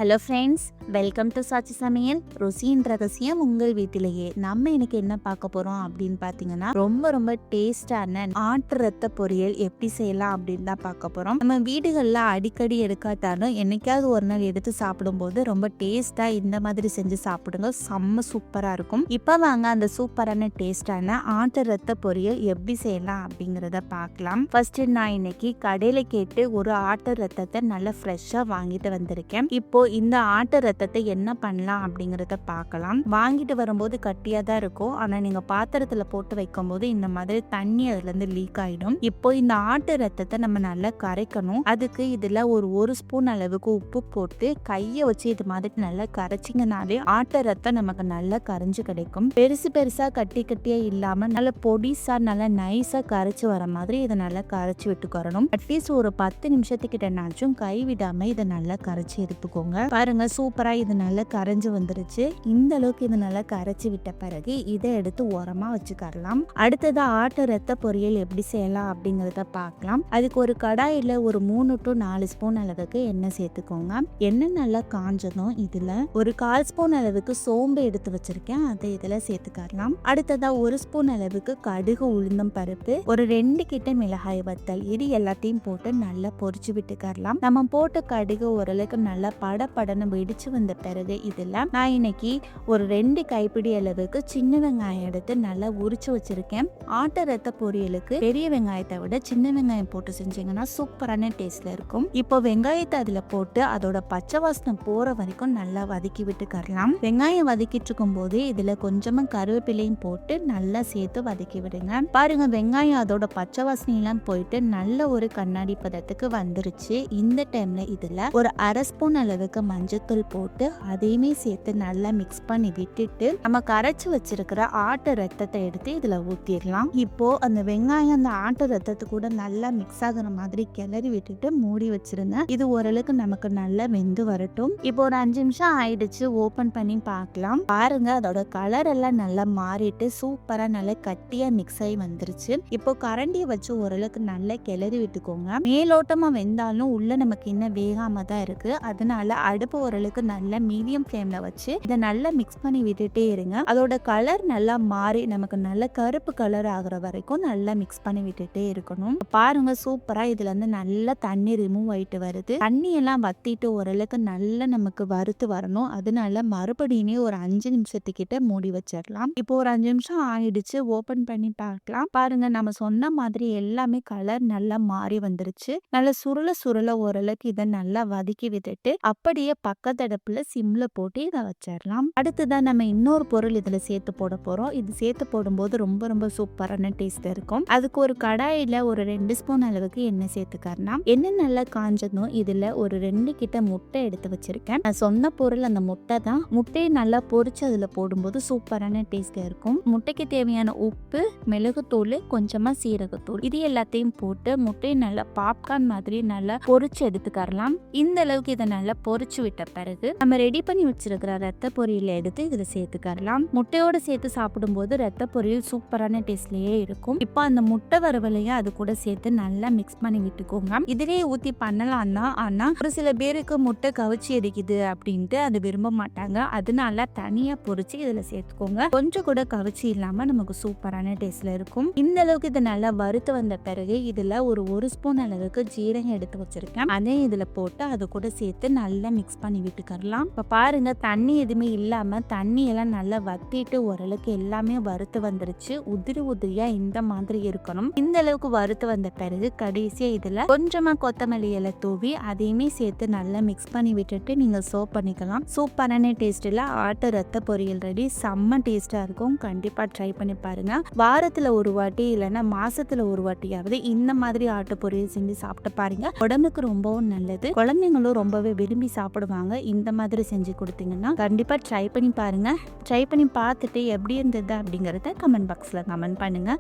Hello friends, welcome to சாச்சி சமையல். ருசியின் ரகசியம் உங்கள் வீட்டிலேயே. நம்ம இன்னைக்கு என்ன பார்க்க போறோம் அப்படின்னு பார்த்தீங்கன்னா, ரொம்ப டேஸ்டான ஆட்டு ரத்த பொரியல் எப்படி செய்யலாம் அப்படின்னு தான் பார்க்க போறோம். நம்ம வீடுகளில் அடிக்கடி எடுக்காட்டாலும் என்னைக்காவது ஒரு நாள் எடுத்து சாப்பிடும்போது ரொம்ப டேஸ்டா இந்த மாதிரி செஞ்சு சாப்பிடுங்க. செம்ம சூப்பராக இருக்கும். இப்போ வாங்க அந்த சூப்பரான டேஸ்டான ஆட்டு ரத்த பொரியல் எப்படி செய்யலாம் அப்படிங்கிறத பார்க்கலாம். ஃபர்ஸ்ட் நான் இன்னைக்கு கடையில் கேட்டு ஒரு ஆட்டு ரத்தத்தை நல்லா ஃப்ரெஷ்ஷாக வாங்கிட்டு வந்திருக்கேன். இப்போ இந்த ஆட்டு ரத்தத்தை என்ன பண்ணலாம் அப்படிங்கறத பார்க்கலாம். வாங்கிட்டு வரும்போது கட்டியா தான் இருக்கும். ஆனா நீங்க பாத்திரத்துல போட்டு வைக்கும் போது இந்த மாதிரி தண்ணி அதுல இருந்து லீக் ஆயிடும். இப்போ இந்த ஆட்டு ரத்தத்தை நம்ம நல்லா கரைக்கணும். அதுக்கு இதுல ஒரு ஸ்பூன் அளவுக்கு உப்பு போட்டு கையை வச்சு இது மாதிரி நல்லா கரைச்சிங்கனாலே ஆட்டு ரத்தம் நமக்கு நல்லா கரைஞ்சு கிடைக்கும். பெருசா கட்டியா இல்லாம நல்லா பொடிசா நல்லா நைஸா கரைச்சு வர மாதிரி இதை நல்லா கரைச்சி விட்டுக்கறணும். அட்லீஸ்ட் ஒரு 10 நிமிஷத்துக்கிட்டனாச்சும் கை விடாம இதை நல்லா கரைச்சி எடுத்துக்கோங்க. பாருங்க, சூப்பரா இது நல்லா கரைஞ்சு வந்துருச்சு. இந்த அளவுக்கு இது நல்லா கரைச்சி விட்ட பிறகு இதை எடுத்து ஓரமா வச்சுக்கலாம். அடுத்ததா ஆட்டு ரத்த பொரியல் எப்படி செய்யலாம் அப்படிங்கறத பார்க்கலாம். அதுக்கு ஒரு கடாயில ஒரு 3 to 4 ஸ்பூன் அளவுக்கு எண்ணெய் சேர்த்துக்கோங்க. எண்ணெய் நல்லா காஞ்சதும் இதுல ஒரு 1/4 ஸ்பூன் அளவுக்கு சோம்பு எடுத்து வச்சிருக்கேன், அதை இதுல சேர்த்துக்கலாம். அடுத்ததா 1 ஸ்பூன் அளவுக்கு கடுகு உளுந்தம் பருப்பு, ஒரு 2 கிட்ட மிளகாய் வத்தல், இது எல்லாத்தையும் போட்டு நல்லா பொரிச்சு விட்டுக்கலாம். நம்ம போட்ட கடுகு ஓரளவுக்கு நல்லா படன்னு வெடிச்சு வந்த பிறகு இதுல நான் இன்னைக்கு ஒரு 2 கைப்பிடி அளவுக்கு சின்ன வெங்காயம் எடுத்து நல்லா உரிச்சு வச்சிருக்கேன். ஆட்டு ரத்த பொரியலுக்கு பெரிய வெங்காயத்தை விட சின்ன வெங்காயம் போட்டு செஞ்சீங்கன்னா சூப்பரான டேஸ்ட்ல இருக்கும். இப்போ வெங்காயத்தை அதுல போட்டு அதோட பச்சை வாசனை போற வரைக்கும் நல்லா வதக்கி விட்டுக்கலாம். வெங்காயம் வதக்கிட்டு இருக்கும் போது இதுல கொஞ்சமா கருவேப்பிலையும் போட்டு நல்லா சேர்த்து வதக்கி விடுங்க. பாருங்க, வெங்காயம் அதோட பச்சை வாசனை எல்லாம் போயிட்டு நல்ல ஒரு கண்ணாடி பதத்துக்கு வந்துருச்சு. இந்த டைம்ல இதுல ஒரு 1/2 ஸ்பூன் அளவுக்கு மஞ்சத்தூள் போட்டு அதையுமே சேர்த்து நல்லா மிக்ஸ் பண்ணி விட்டுட்டு நம்ம கரைச்சு வச்சிருக்கிற ஆட்டு ரத்தத்தை எடுத்து இதுல ஊத்திடலாம். இப்போ அந்த வெங்காயம் அந்த ஆட்டு ரத்தத்து கூட நல்லா மிக்ஸ் ஆகுற மாதிரி கிளறி விட்டுட்டு மூடி வச்சிருங்க. இது ஓரளவுக்கு நமக்கு நல்லா வெந்து வரட்டும். இப்போ ஒரு 5 நிமிஷம் ஆயிடுச்சு. ஓபன் பண்ணி பார்க்கலாம். பாருங்க, அதோட கலர் எல்லாம் நல்லா மாறிட்டு சூப்பரா நல்லா கட்டியா மிக்ஸ் ஆகி வந்துருச்சு. இப்போ கரண்டியை வச்சு ஓரளவுக்கு நல்லா கிளறி விட்டுக்கோங்க. மேலோட்டமா வெந்தாலும் உள்ள நமக்கு இன்னும் வேகாம தான் இருக்கு. அதனால அடுப்பு ஓரளவுக்கு நல்லா மீடியம் ஃப்ளேம்ல வச்சு இதை நல்லா மிக்ஸ் பண்ணி விட்டுட்டே இருங்க. அதோட கலர் நல்லா மாறி நமக்கு நல்ல கருப்பு கலர் ஆகுற வரைக்கும் நல்லா மிக்ஸ் பண்ணி விட்டுட்டே இருக்கணும். பாருங்க, சூப்பரா இதுல இருந்து நல்லா தண்ணி ரிமூவ் ஆயிட்டு வருது. தண்ணி எல்லாம் வத்திட்டு ஓரளவுக்கு நல்லா நமக்கு வறுத்து வரணும். அதனால மறுபடியுமே ஒரு 5 நிமிஷத்துக்கிட்ட மூடி வச்சிடலாம். இப்போ ஒரு 5 நிமிஷம் ஆயிடுச்சு. ஓபன் பண்ணி பார்க்கலாம். பாருங்க, நம்ம சொன்ன மாதிரி எல்லாமே கலர் நல்லா மாறி வந்துருச்சு. நல்லா சுருள ஓரளவுக்கு இதை நல்லா வதக்கி விட்டுட்டு அப்படியே பக்கத்தடுப்புல சிம்ல போட்டு இதை வச்சிடலாம். அடுத்ததான் நம்ம இன்னொரு பொருள் இதுல சேர்த்து போட போறோம். இது சேர்த்து போடும்போது ரொம்ப சூப்பரான டேஸ்ட் இருக்கும். அதுக்கு ஒரு கடாயில ஒரு 2 ஸ்பூன் அளவுக்கு எண்ணெய் சேர்த்துக்கலாம். எண்ணெய் நல்லா காஞ்சதும் இதுல ஒரு 2 கிட்ட முட்டை எடுத்து வச்சிருக்கேன். நான் சொன்ன பொருள் அந்த முட்டை தான். முட்டையை நல்லா பொரிச்சு அதுல போடும்போது சூப்பரான டேஸ்ட் இருக்கும். முட்டைக்கு தேவையான உப்பு, மிளகுத்தூள், கொஞ்சமா சீரகத்தூள், இது எல்லாத்தையும் போட்டு முட்டையை நல்லா பாப்கார்ன் மாதிரி நல்லா பொரிச்சு எடுத்துக்கலாம். இந்த அளவுக்கு இதை நல்லா பொரிச்சு விட்ட பிறகு நம்ம ரெடி பண்ணி வச்சிருக்கிற ரத்த பொரியல எடுத்து இதுல சேர்த்துக்கலாம். முட்டையோட சேர்த்து சாப்பிடும்போது ரத்த பொரியல் சூப்பரான டேஸ்ட்லயே இருக்கும். இப்போ அந்த முட்டை வறுவலையும் அது கூட சேர்த்து நல்லா மிக்ஸ் பண்ணி விட்டுக்கோங்க. இதிலேயே ஊத்தி பண்ணலாம் தான். ஆனா ஒரு சில பேருக்கு முட்டை கவிச்சி எரிக்குது அப்படின்ட்டு அது விரும்ப மாட்டாங்க. அதனால தனியா பொரிச்சு இதுல சேர்த்துக்கோங்க. கொஞ்சம் கூட கவிச்சி இல்லாம நமக்கு சூப்பரான டேஸ்ட்ல இருக்கும். இந்த அளவுக்கு இதை நல்லா வறுத்து வந்த பிறகு இதுல ஒரு ஸ்பூன் அளவுக்கு ஜீரகம் எடுத்து வச்சிருக்கேன். அதையும் இதுல போட்டு அது கூட சேர்த்து நல்லா மிக்ஸ் பண்ணி விட்டுக்கலாம். இப்ப பாருங்க, தண்ணி எதுவுமே இல்லாம தண்ணி எல்லாம் நல்லா வத்திட்டு ஓரளவுக்கு எல்லாமே வறுத்து வந்துருச்சு. உதிரியா இந்த மாதிரி இருக்கணும். இந்த அளவுக்கு வறுத்து வந்த பிறகு கடைசியா இதுல கொஞ்சமா கொத்தமல்லி இலை தூவி அதையுமே சேர்த்து நல்லா மிக்ஸ் பண்ணி விட்டுட்டு நீங்க சர்வ் பண்ணிக்கலாம். சூப்பரான டேஸ்ட்ல ஆட்டு ரத்த பொரியல் ரெடி. செம்ம டேஸ்டா இருக்கும். கண்டிப்பா ட்ரை பண்ணி பாருங்க. வாரத்துல ஒரு வாட்டி இல்லைன்னா மாசத்துல ஒரு வாட்டியாவது இந்த மாதிரி ஆட்டு பொரியல் செஞ்சு சாப்பிட்டு பாருங்க. உடம்புக்கு ரொம்பவும் நல்லது. குழந்தைங்களும் ரொம்பவே விரும்பி சாப்பிடுவாங்க. இந்த மாதிரி செஞ்சு கொடுத்தீங்கன்னா கண்டிப்பா ட்ரை பண்ணி பாருங்க. ட்ரை பண்ணி பார்த்துட்டு எப்படி இருந்தது அப்படிங்கறத கமெண்ட் பாக்ஸ்ல கமெண்ட் பண்ணுங்க.